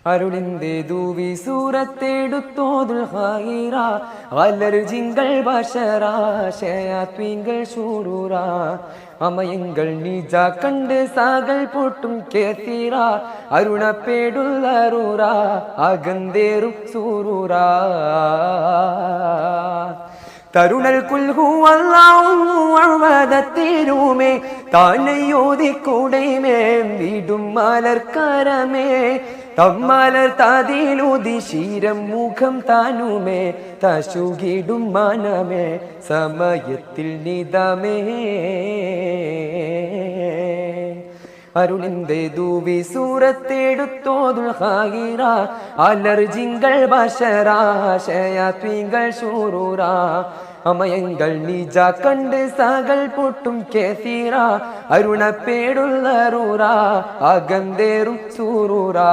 അരുളിന്റെ ദൂവി സൂറത്തെടുത്തോതുൽ ഖൈറ അലർജിങ്കൾ ബശറാ ശയാത്വീങ്കൾ ശൂറൂറാ അമയങ്ങൾ നീജ കണ്ട് സാകൾ പൊട്ടും കേത്തീറ അരുണപ്പേടുള്ളറൂറാ അകന്തേറും സൂറൂറാ തരുണൽ കുൽഹു അള്ളാഹുവതത്തിരുമേ താനയോതി കൂടെമേ വീടും മലർക്കരമേ തമ്മലർ താതിലൂതി ശീരം മുഖം താനുമേ തശുകിടും മനമേ സമയത്തിൽ നിതമേ അരുളിന്റെ ദൂവി സൂറത്തെടുത്തോതുൽ ഖൈറ അലർജിങ്കൾ ബശറാ ശയാത്വീങ്കൾ ശൂറൂറാ അമയങ്ങൾ നീജ കണ്ട് സാകൾ പൊട്ടും കേസീറ അരുണപ്പേടുള്ളറൂറാ അകന്തേറും സൂറൂറാ